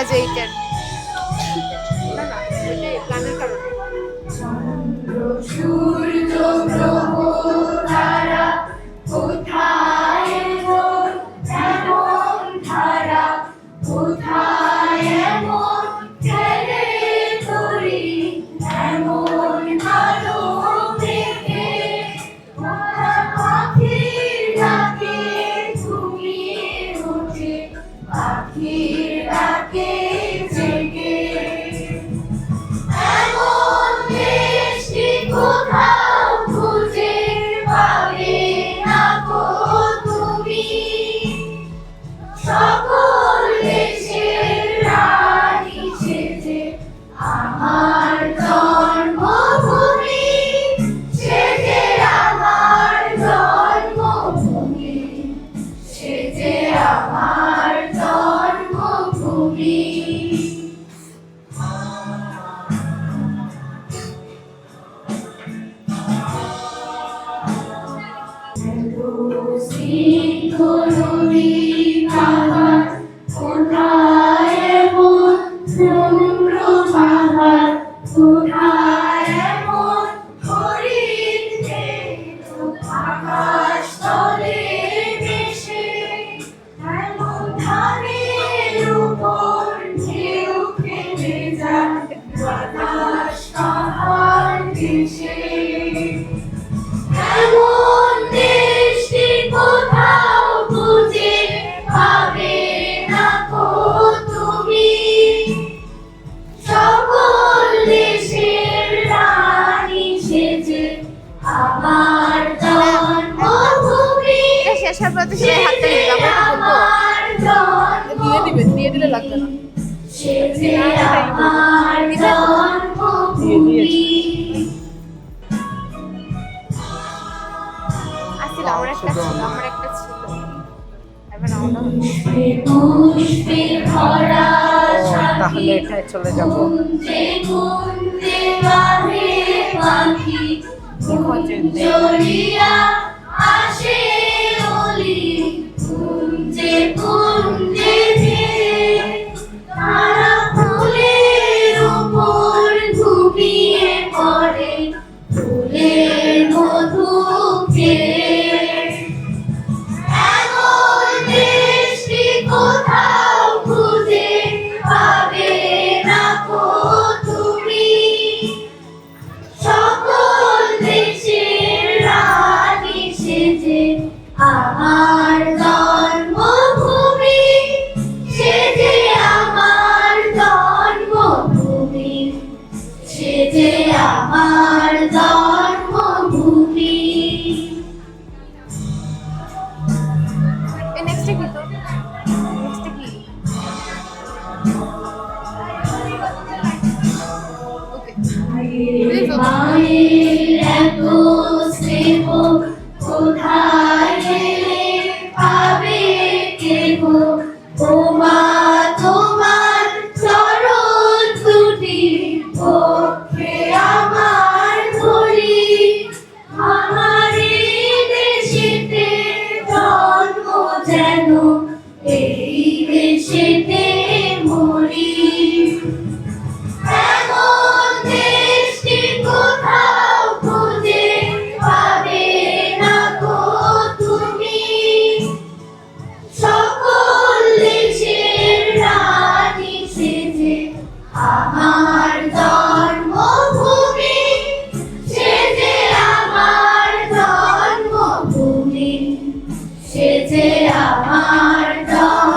Graduated. না না, ওইটাই প্ল্যানের কারণে। চন্দ্র সূর্য গ্রহ তারা কোথায় মোর এমন ধারা, কোথায় এমন খেলে করি এমন ভালো মেঘে, পাখির ডাকে ঘুমিয়ে ওঠে পাখির ডাকে জেগে। এমন দেশটি কোথাও খুঁজে পাবে না গো তুমি, সকল দেশের রানী সেজে আমার জন্মভূমি, সেজে আমার জন্মভূমি, সেজে আমার জন্মভূমি। এমন দেশটি কোথাও খুঁজে পাবে না গো তুমি, সকল দেশের রানী সেজে আমার জন্মভূমি, এটা শেষ হওয়ার পর তো সে হাতটা দিলাম, আমার দিয়ে দিবে, দিয়ে দিলে লাগবে না। সেজে আমার জন্মভূমি। আসছিল আমার একটা ছিল, আমার একটা ছিল, এবার আমারটা হলো। পুষ্পে পুষ্পে ভরা তাহলে এটাই চলে যাব। কুঞ্জে কুঞ্জে গাহে পাখি, জড়িয়া আসে অলি, কুঞ্জে কুঞ্জে তারা ফুলের উপর ঘুমিয়ে পড়ে ফুলের মধু খেয়ে। এমন দেশটি কোথাও খুঁজে পাবে না গো তুমি, সকল দেশের রানী সেজে আমার জন্মভূমি, সেজে আমার জন্মভূমি, সেজে আমার জন্মভূমি। নেক্সটে কি তো? নেক্সটে কি? ওকে। মায়ের এত স্নেহ কোথায় গেলে পাবে কেহ, ও মা তোমার চরণ দুটি পক্ষে আমার ধরি, আমার এই দেশেতে জন্ম যেন এই দেশেতে মরি। এমন দেশটি কোথাও খুঁজে পাবে না গো তুমি, সকল দেশের রানী সেজে আমার জন্মভূমি, সেজে আমার জন্মভূমি, সেজে আমার জন্মভূমি।